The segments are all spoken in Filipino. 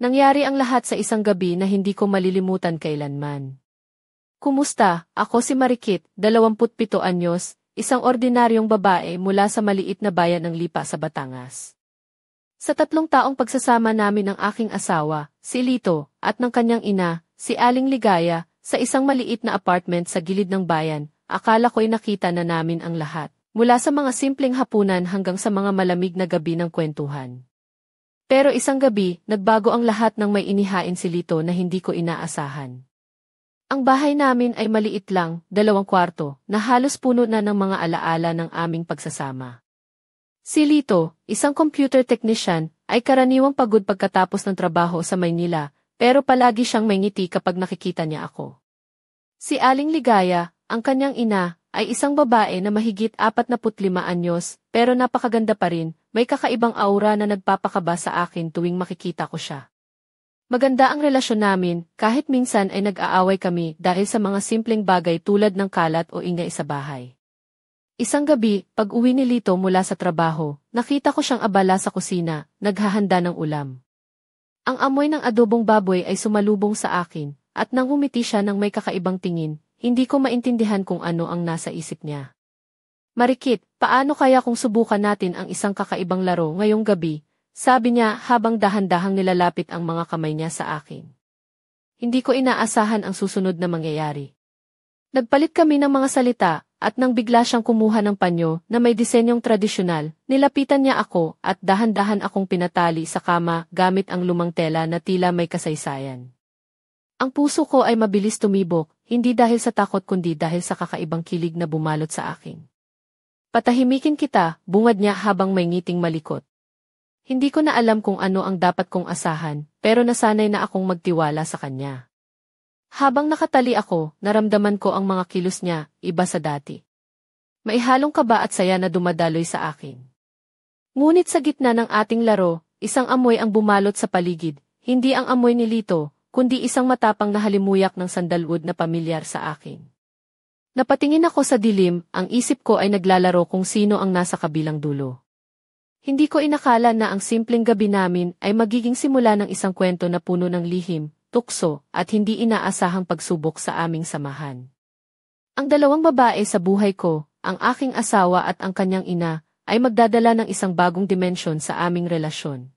Nangyari ang lahat sa isang gabi na hindi ko malilimutan kailanman. Kumusta? Ako si Marikit, 27 anyos, isang ordinaryong babae mula sa maliit na bayan ng Lipa sa Batangas. Sa 3 taong pagsasama namin ng aking asawa, si Lito, at ng kanyang ina, si Aling Ligaya, sa isang maliit na apartment sa gilid ng bayan, akala ko'y nakita na namin ang lahat, mula sa mga simpleng hapunan hanggang sa mga malamig na gabi ng kwentuhan. Pero isang gabi, nagbago ang lahat nang may inihain si Lito na hindi ko inaasahan. Ang bahay namin ay maliit lang, 2 kwarto, na halos puno na ng mga alaala ng aming pagsasama. Si Lito, isang computer technician, ay karaniwang pagod pagkatapos ng trabaho sa Maynila, pero palagi siyang may ngiti kapag nakikita niya ako. Si Aling Ligaya, ang kanyang ina, ay isang babae na mahigit 45 anyos, pero napakaganda pa rin, may kakaibang aura na nagpapakaba sa akin tuwing makikita ko siya. Maganda ang relasyon namin, kahit minsan ay nag-aaway kami dahil sa mga simpleng bagay tulad ng kalat o ingay sa bahay. Isang gabi, pag-uwi ni Lito mula sa trabaho, nakita ko siyang abala sa kusina, naghahanda ng ulam. Ang amoy ng adobong baboy ay sumalubong sa akin, at nang humiti siya ng may kakaibang tingin, hindi ko maintindihan kung ano ang nasa isip niya. Marikit, paano kaya kung subukan natin ang isang kakaibang laro ngayong gabi? Sabi niya habang dahan-dahang nilalapit ang mga kamay niya sa akin. Hindi ko inaasahan ang susunod na mangyayari. Nagpalit kami ng mga salita, at nang bigla siyang kumuha ng panyo na may disenyong tradisyonal, nilapitan niya ako at dahan-dahan akong pinatali sa kama gamit ang lumang tela na tila may kasaysayan. Ang puso ko ay mabilis tumibok, hindi dahil sa takot kundi dahil sa kakaibang kilig na bumalot sa akin. Patahimikin kita, bungad niya habang may ngiting malikot. Hindi ko na alam kung ano ang dapat kong asahan, pero nasanay na akong magtiwala sa kanya. Habang nakatali ako, naramdaman ko ang mga kilos niya, iba sa dati. May halong kaba at saya na dumadaloy sa akin. Ngunit sa gitna ng ating laro, isang amoy ang bumalot sa paligid, hindi ang amoy ni Lito, kundi isang matapang na halimuyak ng sandalwood na pamilyar sa akin. Napatingin ako sa dilim, ang isip ko ay naglalaro kung sino ang nasa kabilang dulo. Hindi ko inakala na ang simpleng gabi namin ay magiging simula ng isang kwento na puno ng lihim, tukso, at hindi inaasahang pagsubok sa aming samahan. Ang 2 babae sa buhay ko, ang aking asawa at ang kanyang ina, ay magdadala ng isang bagong dimensyon sa aming relasyon.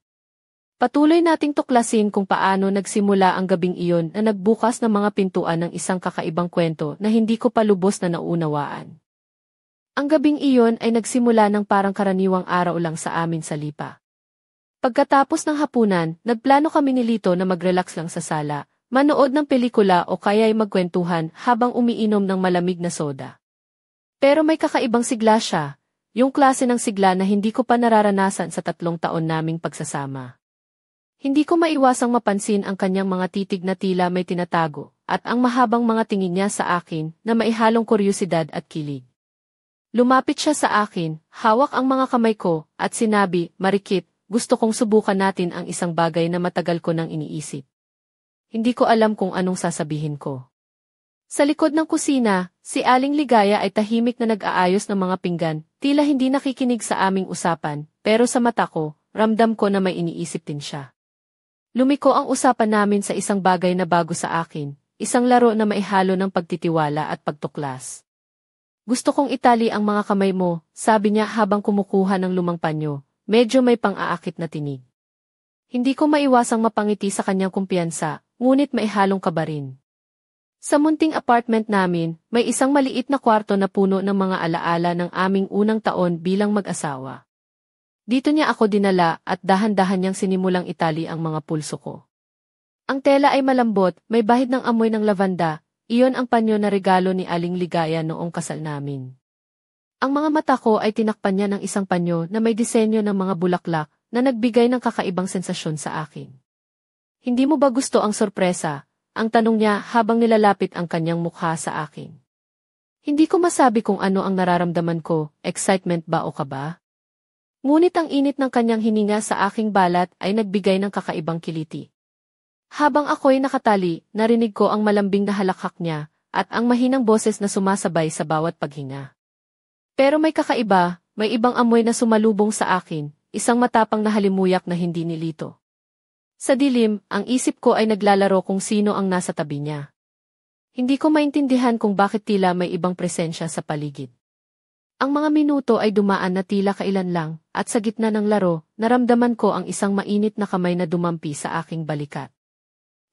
Patuloy nating tuklasin kung paano nagsimula ang gabing iyon na nagbukas ng mga pintuan ng isang kakaibang kwento na hindi ko pa lubos na naunawaan. Ang gabing iyon ay nagsimula ng parang karaniwang araw lang sa amin sa Lipa. Pagkatapos ng hapunan, nagplano kami ni Lito na mag-relax lang sa sala, manood ng pelikula o kaya'y magkwentuhan habang umiinom ng malamig na soda. Pero may kakaibang sigla siya, yung klase ng sigla na hindi ko pa nararanasan sa 3 taon naming pagsasama. Hindi ko maiwasang mapansin ang kanyang mga titig na tila may tinatago, at ang mahabang mga tingin niya sa akin na maihalong kuryosidad at kilig. Lumapit siya sa akin, hawak ang mga kamay ko, at sinabi, Marikit, gusto kong subukan natin ang isang bagay na matagal ko nang iniisip. Hindi ko alam kung anong sasabihin ko. Sa likod ng kusina, si Aling Ligaya ay tahimik na nag-aayos ng mga pinggan, tila hindi nakikinig sa aming usapan, pero sa mata ko, ramdam ko na may iniisip din siya. Lumiko ang usapan namin sa isang bagay na bago sa akin, isang laro na maihalo ng pagtitiwala at pagtuklas. Gusto kong itali ang mga kamay mo, sabi niya habang kumukuha ng lumang panyo. Medyo may pang-aakit na tinig. Hindi ko maiwasang mapangiti sa kanyang kumpiyansa, ngunit maihalong kaba rin. Sa munting apartment namin, may isang maliit na kwarto na puno ng mga alaala ng aming unang taon bilang mag-asawa. Dito niya ako dinala at dahan-dahan niyang sinimulang itali ang mga pulso ko. Ang tela ay malambot, may bahid ng amoy ng lavanda, iyon ang panyo na regalo ni Aling Ligaya noong kasal namin. Ang mga mata ko ay tinakpan niya ng isang panyo na may disenyo ng mga bulaklak na nagbigay ng kakaibang sensasyon sa akin. Hindi mo ba gusto ang sorpresa? Ang tanong niya habang nilalapit ang kanyang mukha sa akin. Hindi ko masabi kung ano ang nararamdaman ko, excitement ba o kaba? Ngunit ang init ng kanyang hininga sa aking balat ay nagbigay ng kakaibang kiliti. Habang ako'y nakatali, narinig ko ang malambing na halakhak niya at ang mahinang boses na sumasabay sa bawat paghinga. Pero may kakaiba, may ibang amoy na sumalubong sa akin, isang matapang na halimuyak na hindi ni Lito. Sa dilim, ang isip ko ay naglalaro kung sino ang nasa tabi niya. Hindi ko maintindihan kung bakit tila may ibang presensya sa paligid. Ang mga minuto ay dumaan na tila kailan lang, at sa gitna ng laro, naramdaman ko ang isang mainit na kamay na dumampi sa aking balikat.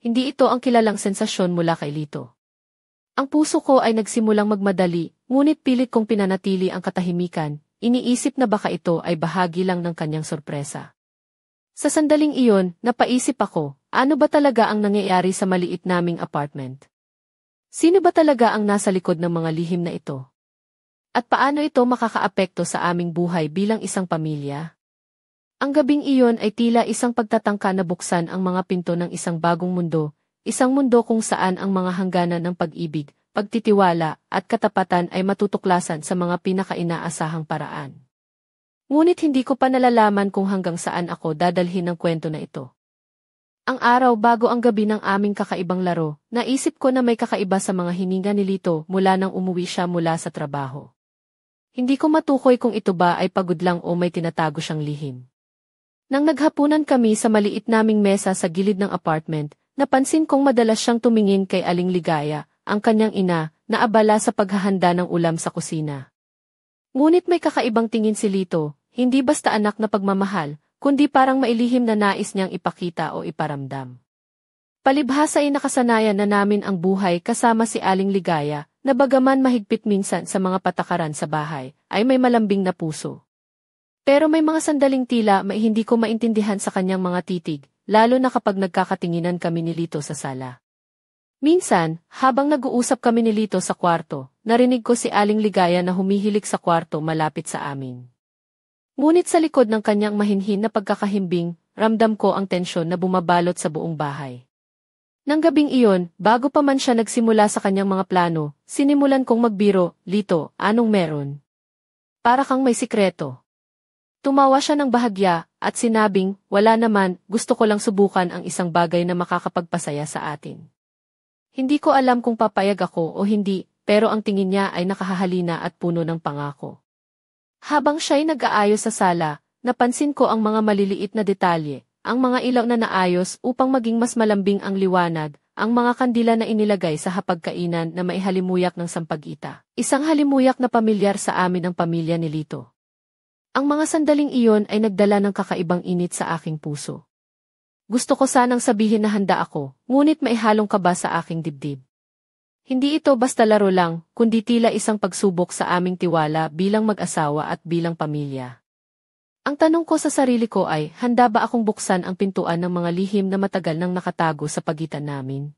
Hindi ito ang kilalang sensasyon mula kay Lito. Ang puso ko ay nagsimulang magmadali, ngunit pilit kong pinanatili ang katahimikan, iniisip na baka ito ay bahagi lang ng kanyang sorpresa. Sa sandaling iyon, napaisip ako, ano ba talaga ang nangyayari sa maliit naming apartment? Sino ba talaga ang nasa likod ng mga lihim na ito? At paano ito makakaapekto sa aming buhay bilang isang pamilya? Ang gabing iyon ay tila isang pagtatangka na buksan ang mga pinto ng isang bagong mundo, isang mundo kung saan ang mga hangganan ng pag-ibig, pagtitiwala, at katapatan ay matutuklasan sa mga pinaka-inaasahang paraan. Ngunit hindi ko pa nalalaman kung hanggang saan ako dadalhin ng kwento na ito. Ang araw bago ang gabi ng aming kakaibang laro, naisip ko na may kakaiba sa mga hininga ni Lito mula nang umuwi siya mula sa trabaho. Hindi ko matukoy kung ito ba ay pagod lang o may tinatago siyang lihim. Nang naghapunan kami sa maliit naming mesa sa gilid ng apartment, napansin kong madalas siyang tumingin kay Aling Ligaya, ang kanyang ina, na abala sa paghahanda ng ulam sa kusina. Ngunit may kakaibang tingin si Lito, hindi basta anak na pagmamahal, kundi parang mailihim na nais niyang ipakita o iparamdam. Palibhasa ay nakasanayan na namin ang buhay kasama si Aling Ligaya, na bagaman mahigpit minsan sa mga patakaran sa bahay, ay may malambing na puso. Pero may mga sandaling tila may hindi ko maintindihan sa kanyang mga titig, lalo na kapag nagkakatinginan kami ni Lito sa sala. Minsan, habang nag-uusap kami ni Lito sa kwarto, narinig ko si Aling Ligaya na humihilik sa kwarto malapit sa amin. Ngunit sa likod ng kanyang mahinhin na pagkakahimbing, ramdam ko ang tensyon na bumabalot sa buong bahay. Nang gabing iyon, bago pa man siya nagsimula sa kanyang mga plano, sinimulan kong magbiro, Lito, anong meron? Para kang may sikreto. Tumawa siya ng bahagya, at sinabing, wala naman, gusto ko lang subukan ang isang bagay na makakapagpasaya sa atin. Hindi ko alam kung papayag ako o hindi, pero ang tingin niya ay nakahahalina at puno ng pangako. Habang siya'y nag-aayos sa sala, napansin ko ang mga maliliit na detalye, ang mga ilaw na naayos upang maging mas malambing ang liwanag, ang mga kandila na inilagay sa hapagkainan na maihalimuyak ng sampagita. Isang halimuyak na pamilyar sa amin ang pamilya ni Lito. Ang mga sandaling iyon ay nagdala ng kakaibang init sa aking puso. Gusto ko sanang sabihin na handa ako, ngunit maihalong kaba sa aking dibdib. Hindi ito basta laro lang, kundi tila isang pagsubok sa aming tiwala bilang mag-asawa at bilang pamilya. Ang tanong ko sa sarili ko ay, handa ba akong buksan ang pintuan ng mga lihim na matagal nang nakatago sa pagitan namin?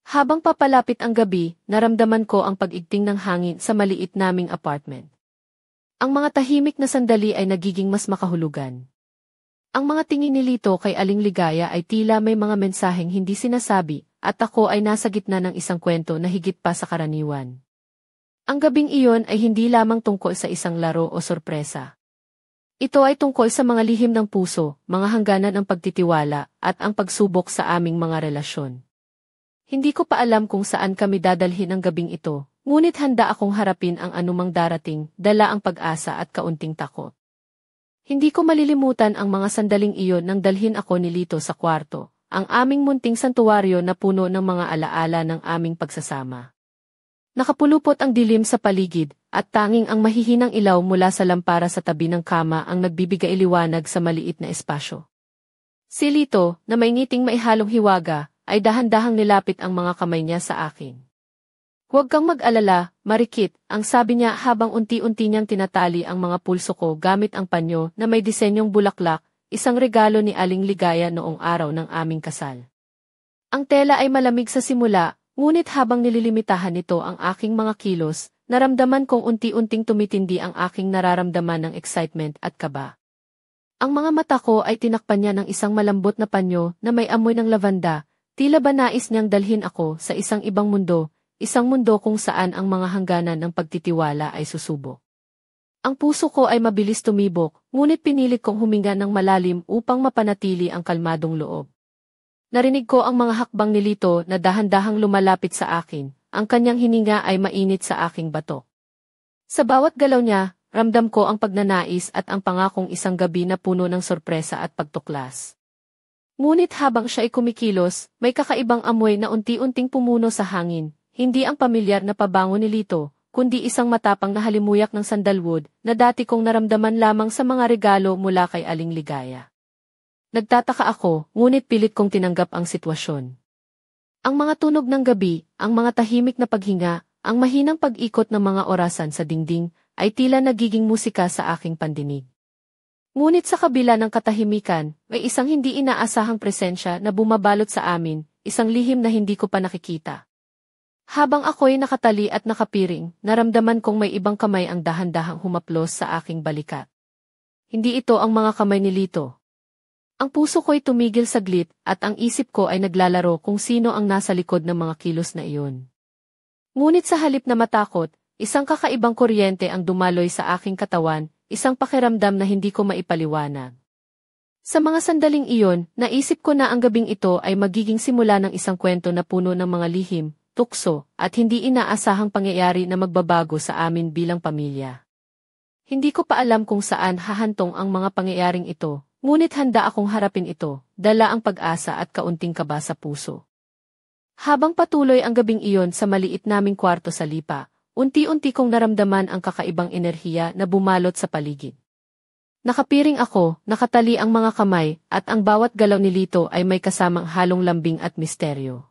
Habang papalapit ang gabi, naramdaman ko ang pag-igting ng hangin sa maliit naming apartment. Ang mga tahimik na sandali ay nagiging mas makahulugan. Ang mga tingin ni Lito kay Aling Ligaya ay tila may mga mensaheng hindi sinasabi, at ako ay nasa gitna ng isang kwento na higit pa sa karaniwan. Ang gabing iyon ay hindi lamang tungkol sa isang laro o sorpresa. Ito ay tungkol sa mga lihim ng puso, mga hangganan ng pagtitiwala, at ang pagsubok sa aming mga relasyon. Hindi ko pa alam kung saan kami dadalhin ang gabing ito, ngunit handa akong harapin ang anumang darating, dala ang pag-asa at kaunting takot. Hindi ko malilimutan ang mga sandaling iyon nang dalhin ako ni Lito sa kwarto, ang aming munting santuwaryo na puno ng mga alaala ng aming pagsasama. Nakapulupot ang dilim sa paligid, at tanging ang mahihinang ilaw mula sa lampara sa tabi ng kama ang nagbibigay liwanag sa maliit na espasyo. Si Lito, na may ngiting maihalong hiwaga, ay dahan-dahang nilapit ang mga kamay niya sa akin. Huwag kang mag-alala, Marikit, ang sabi niya habang unti-unti niyang tinatali ang mga pulso ko gamit ang panyo na may disenyong bulaklak, isang regalo ni Aling Ligaya noong araw ng aming kasal. Ang tela ay malamig sa simula, ngunit habang nililimitahan nito ang aking mga kilos, naramdaman kong unti-unting tumitindi ang aking nararamdaman ng excitement at kaba. Ang mga mata ko ay tinakpan niya ng isang malambot na panyo na may amoy ng lavanda, tila ba nais niyang dalhin ako sa isang ibang mundo, isang mundo kung saan ang mga hangganan ng pagtitiwala ay susubok. Ang puso ko ay mabilis tumibok, ngunit pinilit kong huminga ng malalim upang mapanatili ang kalmadong loob. Narinig ko ang mga hakbang ni Lito na dahan-dahang lumalapit sa akin, ang kanyang hininga ay mainit sa aking batok. Sa bawat galaw niya, ramdam ko ang pagnanais at ang pangakong isang gabi na puno ng sorpresa at pagtuklas. Ngunit habang siya ay kumikilos, may kakaibang amoy na unti-unting pumuno sa hangin, hindi ang pamilyar na pabango ni Lito, kundi isang matapang na halimuyak ng sandalwood na dati kong naramdaman lamang sa mga regalo mula kay Aling Ligaya. Nagtataka ako, ngunit pilit kong tinanggap ang sitwasyon. Ang mga tunog ng gabi, ang mga tahimik na paghinga, ang mahinang pag-ikot ng mga orasan sa dingding, ay tila nagiging musika sa aking pandinig. Ngunit sa kabila ng katahimikan, may isang hindi inaasahang presensya na bumabalot sa amin, isang lihim na hindi ko pa nakikita. Habang ako'y nakatali at nakapiring, naramdaman kong may ibang kamay ang dahan-dahang humaplos sa aking balikat. Hindi ito ang mga kamay ni Lito. Ang puso ko'y tumigil saglit at ang isip ko ay naglalaro kung sino ang nasa likod ng mga kilos na iyon. Ngunit sa halip na matakot, isang kakaibang kuryente ang dumaloy sa aking katawan, isang pakiramdam na hindi ko maipaliwanag. Sa mga sandaling iyon, naisip ko na ang gabing ito ay magiging simula ng isang kwento na puno ng mga lihim, tukso, at hindi inaasahang pangyayari na magbabago sa amin bilang pamilya. Hindi ko pa alam kung saan hahantong ang mga pangyayaring ito, ngunit handa akong harapin ito, dala ang pag-asa at kaunting kaba sa puso. Habang patuloy ang gabing iyon sa maliit naming kwarto sa Lipa, unti-unti kong naramdaman ang kakaibang enerhiya na bumalot sa paligid. Nakapiring ako, nakatali ang mga kamay, at ang bawat galaw ni Lito ay may kasamang halong lambing at misteryo.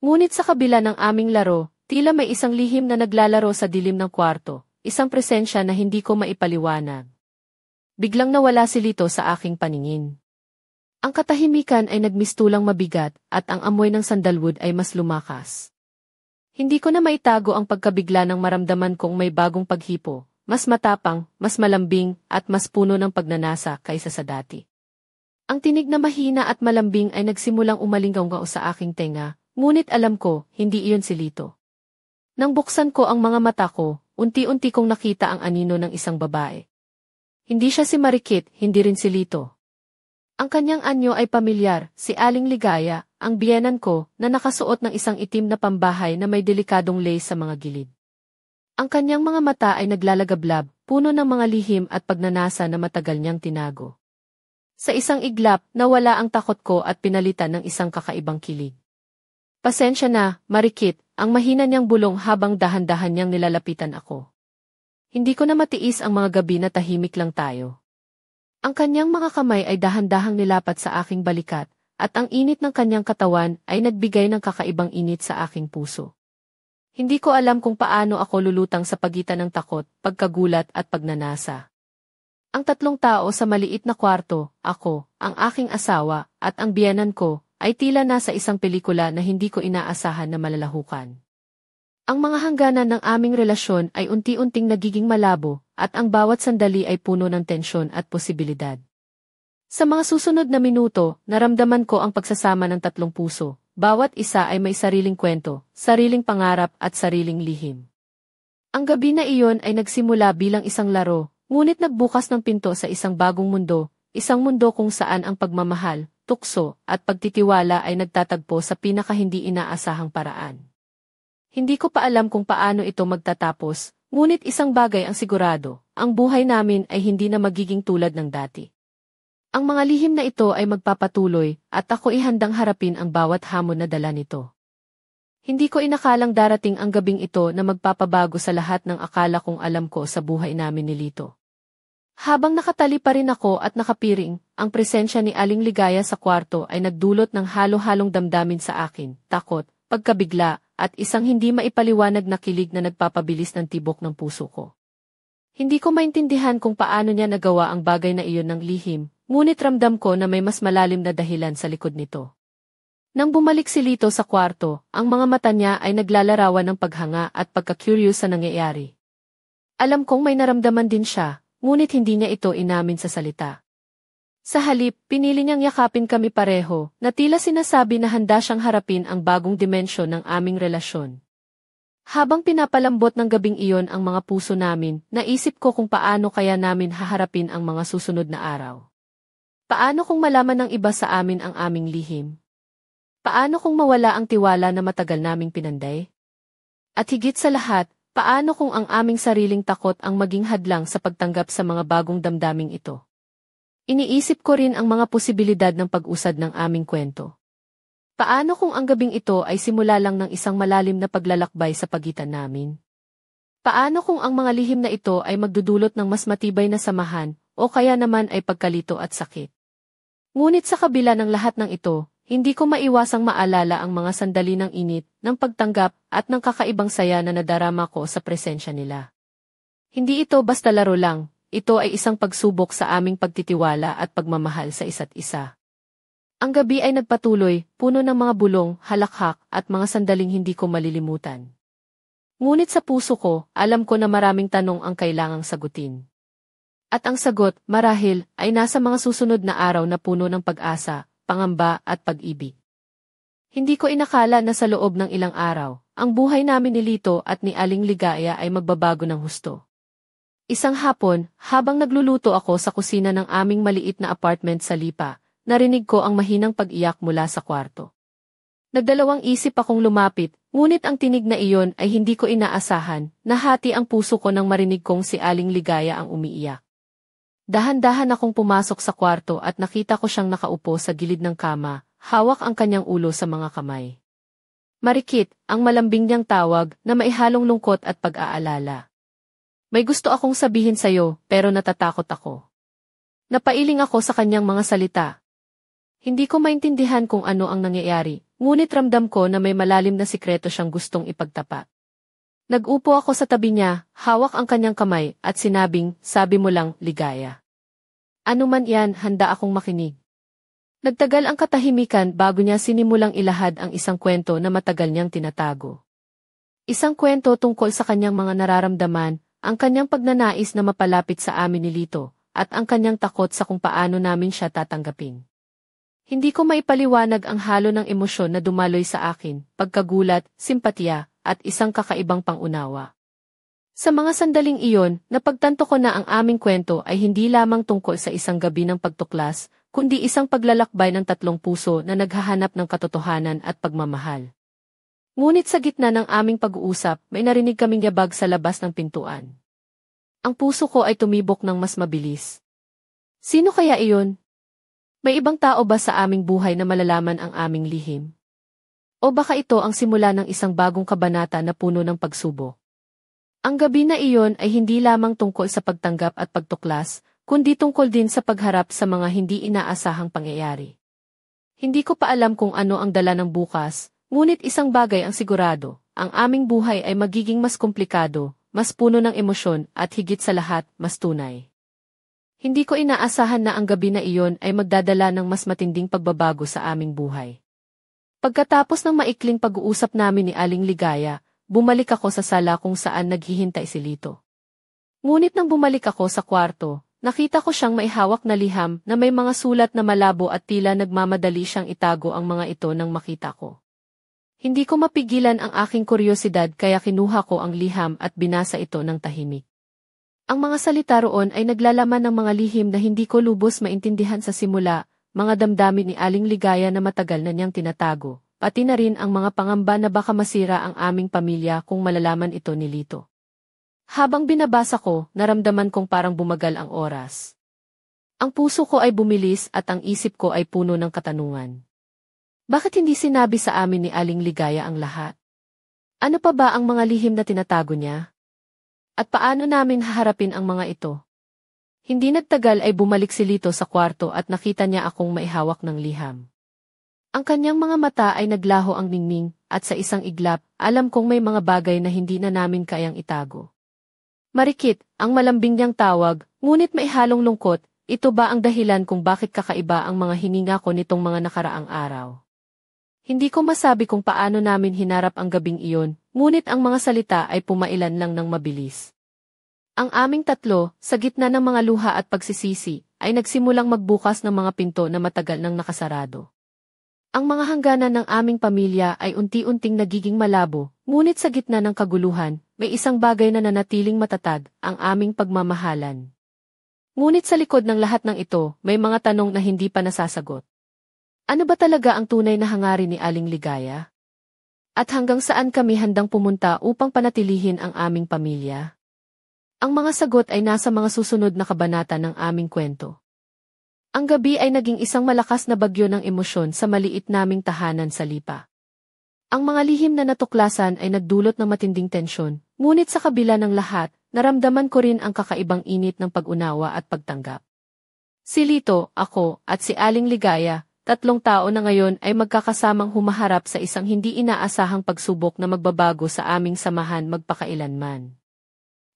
Ngunit sa kabila ng aming laro, tila may isang lihim na naglalaro sa dilim ng kwarto, isang presensya na hindi ko maipaliwanag. Biglang nawala si Lito sa aking paningin. Ang katahimikan ay nagmistulang mabigat, at ang amoy ng sandalwood ay mas lumakas. Hindi ko na maitago ang pagkabigla ng maramdaman kong may bagong paghipo, mas matapang, mas malambing, at mas puno ng pagnanasa kaysa sa dati. Ang tinig na mahina at malambing ay nagsimulang umalinggaw sa aking tenga, ngunit alam ko, hindi iyon si Lito. Nang buksan ko ang mga mata ko, unti-unti kong nakita ang anino ng isang babae. Hindi siya si Marikit, hindi rin si Lito. Ang kanyang anyo ay pamilyar, si Aling Ligaya, ang biyenan ko, na nakasuot ng isang itim na pambahay na may delikadong lace sa mga gilid. Ang kanyang mga mata ay naglalagablab, puno ng mga lihim at pagnanasa na matagal niyang tinago. Sa isang iglap, nawala ang takot ko at pinalitan ng isang kakaibang kilig. Pasensya na, Marikit, ang mahina niyang bulong habang dahan-dahan niyang nilalapitan ako. Hindi ko na matiis ang mga gabi na tahimik lang tayo. Ang kanyang mga kamay ay dahan-dahang nilapat sa aking balikat, at ang init ng kanyang katawan ay nagbigay ng kakaibang init sa aking puso. Hindi ko alam kung paano ako lulutang sa pagitan ng takot, pagkagulat at pagnanasa. Ang tatlong tao sa maliit na kwarto, ako, ang aking asawa, at ang biyenan ko, ay tila nasa isang pelikula na hindi ko inaasahan na malalahukan. Ang mga hangganan ng aming relasyon ay unti-unting nagiging malabo, at ang bawat sandali ay puno ng tensyon at posibilidad. Sa mga susunod na minuto, naramdaman ko ang pagsasama ng tatlong puso, bawat isa ay may sariling kwento, sariling pangarap at sariling lihim. Ang gabi na iyon ay nagsimula bilang isang laro, ngunit nagbukas ng pinto sa isang bagong mundo, isang mundo kung saan ang pagmamahal, tukso, at pagtitiwala ay nagtatagpo sa pinaka hindi inaasahang paraan. Hindi ko pa alam kung paano ito magtatapos, ngunit isang bagay ang sigurado, ang buhay namin ay hindi na magiging tulad ng dati. Ang mga lihim na ito ay magpapatuloy, at ako ihandang harapin ang bawat hamon na dala nito. Hindi ko inakalang darating ang gabing ito na magpapabago sa lahat ng akala kong alam ko sa buhay namin ni Lito. Habang nakatali pa rin ako at nakapiring, ang presensya ni Aling Ligaya sa kwarto ay nagdulot ng halo-halong damdamin sa akin, takot, pagkabigla, at isang hindi maipaliwanag na kilig na nagpapabilis ng tibok ng puso ko. Hindi ko maintindihan kung paano niya nagawa ang bagay na iyon ng lihim, ngunit ramdam ko na may mas malalim na dahilan sa likod nito. Nang bumalik si Lito sa kwarto, ang mga mata niya ay naglalarawan ng paghanga at pagka-curious sa nangyayari. Alam kong may naramdaman din siya, ngunit hindi niya ito inamin sa salita. Sa halip, pinili niyang yakapin kami pareho, na tila sinasabi na handa siyang harapin ang bagong dimensyon ng aming relasyon. Habang pinapalambot ng gabing iyon ang mga puso namin, naisip ko kung paano kaya namin haharapin ang mga susunod na araw. Paano kung malaman ng iba sa amin ang aming lihim? Paano kung mawala ang tiwala na matagal naming pinanday? At higit sa lahat, paano kung ang aming sariling takot ang maging hadlang sa pagtanggap sa mga bagong damdaming ito? Iniisip ko rin ang mga posibilidad ng pag-usad ng aming kwento. Paano kung ang gabing ito ay simula lang ng isang malalim na paglalakbay sa pagitan namin? Paano kung ang mga lihim na ito ay magdudulot ng mas matibay na samahan, o kaya naman ay pagkalito at sakit? Ngunit sa kabila ng lahat ng ito, hindi ko maiwasang maalala ang mga sandali ng init, ng pagtanggap, at ng kakaibang saya na nadarama ko sa presensya nila. Hindi ito basta laro lang, ito ay isang pagsubok sa aming pagtitiwala at pagmamahal sa isa't isa. Ang gabi ay nagpatuloy, puno ng mga bulong, halakhak, at mga sandaling hindi ko malilimutan. Ngunit sa puso ko, alam ko na maraming tanong ang kailangang sagutin. At ang sagot, marahil, ay nasa mga susunod na araw na puno ng pag-asa, pangamba at pag-ibig. Hindi ko inakala na sa loob ng ilang araw, ang buhay namin ni Lito at ni Aling Ligaya ay magbabago ng husto. Isang hapon, habang nagluluto ako sa kusina ng aming maliit na apartment sa Lipa, narinig ko ang mahinang pag-iyak mula sa kwarto. Nagdalawang isip akong lumapit, ngunit ang tinig na iyon ay hindi ko inaasahan, nahati ang puso ko nang marinig kong si Aling Ligaya ang umiiyak. Dahan-dahan akong pumasok sa kwarto at nakita ko siyang nakaupo sa gilid ng kama, hawak ang kanyang ulo sa mga kamay. Marikit, ang malambing niyang tawag na maihalong lungkot at pag-aalala. May gusto akong sabihin sa'yo, pero natatakot ako. Napailing ako sa kanyang mga salita. Hindi ko maintindihan kung ano ang nangyayari, ngunit ramdam ko na may malalim na sikreto siyang gustong ipagtapat. Nag-upo ako sa tabi niya, hawak ang kanyang kamay, at sinabing, sabi mo lang, Ligaya. Ano man yan, handa akong makinig. Nagtagal ang katahimikan bago niya sinimulang ilahad ang isang kwento na matagal niyang tinatago. Isang kwento tungkol sa kanyang mga nararamdaman, ang kanyang pagnanais na mapalapit sa amin ni Lito, at ang kanyang takot sa kung paano namin siya tatanggapin. Hindi ko maipaliwanag ang halo ng emosyon na dumaloy sa akin, pagkagulat, simpatya, at isang kakaibang pangunawa. Sa mga sandaling iyon, napagtanto ko na ang aming kwento ay hindi lamang tungkol sa isang gabi ng pagtuklas, kundi isang paglalakbay ng tatlong puso na naghahanap ng katotohanan at pagmamahal. Ngunit sa gitna ng aming pag-uusap, may narinig kaming yabag sa labas ng pintuan. Ang puso ko ay tumibok ng mas mabilis. Sino kaya iyon? May ibang tao ba sa aming buhay na malalaman ang aming lihim? O baka ito ang simula ng isang bagong kabanata na puno ng pagsubok? Ang gabi na iyon ay hindi lamang tungkol sa pagtanggap at pagtuklas, kundi tungkol din sa pagharap sa mga hindi inaasahang pangyayari. Hindi ko pa alam kung ano ang dala ng bukas, ngunit isang bagay ang sigurado, ang aming buhay ay magiging mas komplikado, mas puno ng emosyon at higit sa lahat, mas tunay. Hindi ko inaasahan na ang gabi na iyon ay magdadala ng mas matinding pagbabago sa aming buhay. Pagkatapos ng maikling pag-uusap namin ni Aling Ligaya, bumalik ako sa sala kung saan naghihintay si Lito. Ngunit nang bumalik ako sa kwarto, nakita ko siyang may hawak na liham na may mga sulat na malabo at tila nagmamadali siyang itago ang mga ito nang makita ko. Hindi ko mapigilan ang aking kuryosidad kaya kinuha ko ang liham at binasa ito ng tahimik. Ang mga salita roon ay naglalaman ng mga lihim na hindi ko lubos maintindihan sa simula, mga damdamin ni Aling Ligaya na matagal na niyang tinatago, pati na rin ang mga pangamba na baka masira ang aming pamilya kung malalaman ito ni Lito. Habang binabasa ko, naramdaman kong parang bumagal ang oras. Ang puso ko ay bumilis at ang isip ko ay puno ng katanungan. Bakit hindi sinabi sa amin ni Aling Ligaya ang lahat? Ano pa ba ang mga lihim na tinatago niya? At paano namin haharapin ang mga ito? Hindi nagtagal ay bumalik si Lito sa kwarto at nakita niya akong maihawak ng liham. Ang kanyang mga mata ay naglaho ang ningning, at sa isang iglap, alam kong may mga bagay na hindi na namin kayang itago. Marikit, ang malambing niyang tawag, ngunit maihalong lungkot, ito ba ang dahilan kung bakit kakaiba ang mga hininga ko nitong mga nakaraang araw? Hindi ko masabi kung paano namin hinarap ang gabing iyon, ngunit ang mga salita ay pumailan lang ng mabilis. Ang aming tatlo, sa gitna ng mga luha at pagsisisi, ay nagsimulang magbukas ng mga pinto na matagal nang nakasarado. Ang mga hangganan ng aming pamilya ay unti-unting nagiging malabo, ngunit sa gitna ng kaguluhan, may isang bagay na nanatiling matatag, ang aming pagmamahalan. Ngunit sa likod ng lahat ng ito, may mga tanong na hindi pa nasasagot. Ano ba talaga ang tunay na hangarin ni Aling Ligaya? At hanggang saan kami handang pumunta upang panatilihin ang aming pamilya? Ang mga sagot ay nasa mga susunod na kabanata ng aming kwento. Ang gabi ay naging isang malakas na bagyo ng emosyon sa maliit naming tahanan sa Lipa. Ang mga lihim na natuklasan ay nagdulot ng matinding tensyon, ngunit sa kabila ng lahat, naramdaman ko rin ang kakaibang init ng pag-unawa at pagtanggap. Si Lito, ako, at si Aling Ligaya, 3 tao na ngayon ay magkakasamang humaharap sa isang hindi inaasahang pagsubok na magbabago sa aming samahan magpakailanman.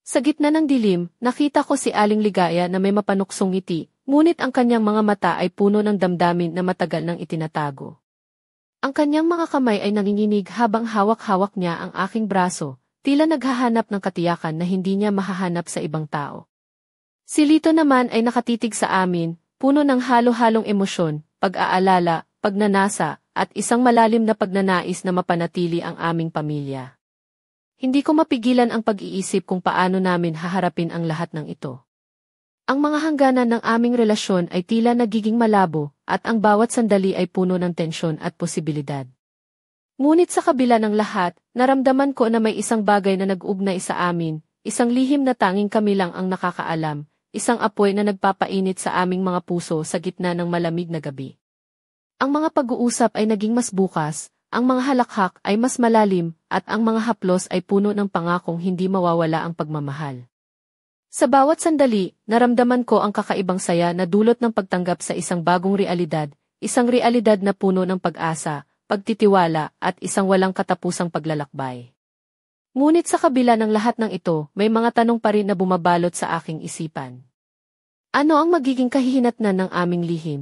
Sa gitna ng dilim, nakita ko si Aling Ligaya na may mapanuksong ngiti, ngunit ang kanyang mga mata ay puno ng damdamin na matagal nang itinatago. Ang kanyang mga kamay ay nanginginig habang hawak-hawak niya ang aking braso, tila naghahanap ng katiyakan na hindi niya mahahanap sa ibang tao. Si Lito naman ay nakatitig sa amin, puno ng halo-halong emosyon, pag-aalala, pagnanasa, at isang malalim na pagnanais na mapanatili ang aming pamilya. Hindi ko mapigilan ang pag-iisip kung paano namin haharapin ang lahat ng ito. Ang mga hangganan ng aming relasyon ay tila nagiging malabo, at ang bawat sandali ay puno ng tensyon at posibilidad. Ngunit sa kabila ng lahat, naramdaman ko na may isang bagay na nag-ugnay sa amin, isang lihim na tanging kami lang ang nakakaalam, isang apoy na nagpapainit sa aming mga puso sa gitna ng malamig na gabi. Ang mga pag-uusap ay naging mas bukas, ang mga halakhak ay mas malalim, at ang mga haplos ay puno ng pangakong hindi mawawala ang pagmamahal. Sa bawat sandali, naramdaman ko ang kakaibang saya na dulot ng pagtanggap sa isang bagong realidad, isang realidad na puno ng pag-asa, pagtitiwala, at isang walang katapusang paglalakbay. Ngunit sa kabila ng lahat ng ito, may mga tanong pa rin na bumabalot sa aking isipan. Ano ang magiging kahihinatnan ng aming lihim?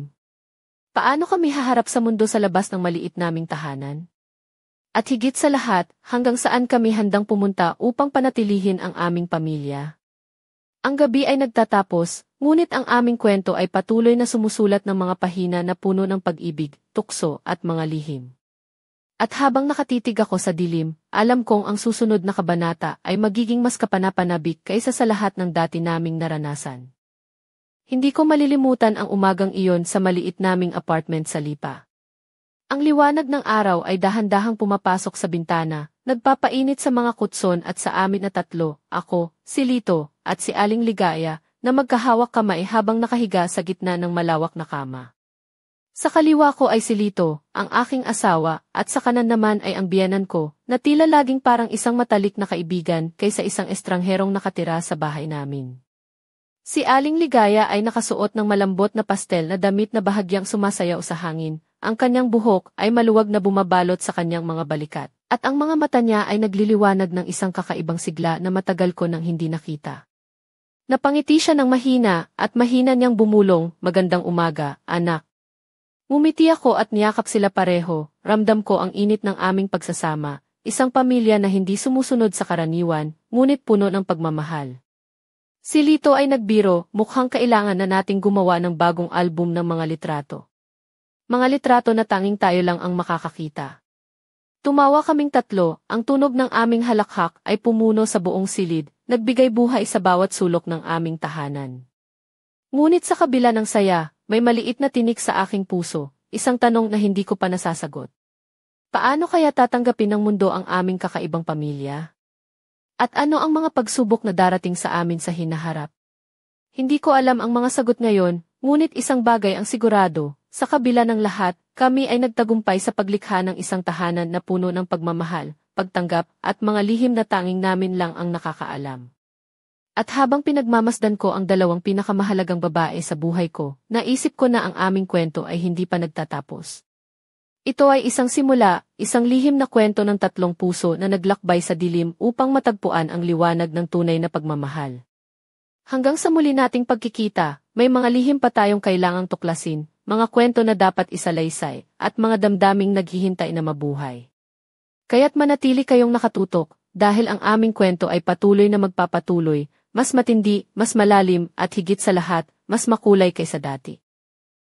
Paano kami haharap sa mundo sa labas ng maliit naming tahanan? At higit sa lahat, hanggang saan kami handang pumunta upang panatilihin ang aming pamilya? Ang gabi ay nagtatapos, ngunit ang aming kwento ay patuloy na sumusulat ng mga pahina na puno ng pag-ibig, tukso, at mga lihim. At habang nakatitig ako sa dilim, alam kong ang susunod na kabanata ay magiging mas kapanapanabik kaysa sa lahat ng dati naming naranasan. Hindi ko malilimutan ang umagang iyon sa maliit naming apartment sa Lipa. Ang liwanag ng araw ay dahan-dahang pumapasok sa bintana, nagpapainit sa mga kutson at sa amin na 3, ako, si Lito, at si Aling Ligaya, na magkahawak kamay habang nakahiga sa gitna ng malawak na kama. Sa kaliwa ko ay si Lito, ang aking asawa, at sa kanan naman ay ang biyenan ko, na tila laging parang isang matalik na kaibigan kaysa isang estrangherong nakatira sa bahay namin. Si Aling Ligaya ay nakasuot ng malambot na pastel na damit na bahagyang sumasayaw sa hangin, ang kanyang buhok ay maluwag na bumabalot sa kanyang mga balikat, at ang mga mata niya ay nagliliwanag ng isang kakaibang sigla na matagal ko nang hindi nakita. Napangiti siya ng mahina, at mahina niyang bumulong, "Magandang umaga, anak." Ngumiti ako at niyakap sila pareho, ramdam ko ang init ng aming pagsasama, isang pamilya na hindi sumusunod sa karaniwan, ngunit puno ng pagmamahal. Si Lito ay nagbiro, mukhang kailangan na nating gumawa ng bagong album ng mga litrato. Mga litrato na tanging tayo lang ang makakakita. Tumawa kaming 3, ang tunog ng aming halakhak ay pumuno sa buong silid, nagbigay buhay sa bawat sulok ng aming tahanan. Ngunit sa kabila ng saya, may maliit na tinik sa aking puso, isang tanong na hindi ko pa nasasagot. Paano kaya tatanggapin ng mundo ang aming kakaibang pamilya? At ano ang mga pagsubok na darating sa amin sa hinaharap? Hindi ko alam ang mga sagot ngayon, ngunit isang bagay ang sigurado, sa kabila ng lahat, kami ay nagtagumpay sa paglikha ng isang tahanan na puno ng pagmamahal, pagtanggap, at mga lihim na tanging namin lang ang nakakaalam. At habang pinagmamasdan ko ang 2 pinakamahalagang babae sa buhay ko, naisip ko na ang aming kwento ay hindi pa nagtatapos. Ito ay isang simula, isang lihim na kwento ng 3 puso na naglakbay sa dilim upang matagpuan ang liwanag ng tunay na pagmamahal. Hanggang sa muli nating pagkikita, may mga lihim pa tayong kailangang tuklasin, mga kwento na dapat isalaysay, at mga damdaming naghihintay na mabuhay. Kaya't manatili kayong nakatutok, dahil ang aming kwento ay patuloy na magpapatuloy, mas matindi, mas malalim, at higit sa lahat, mas makulay kaysa dati.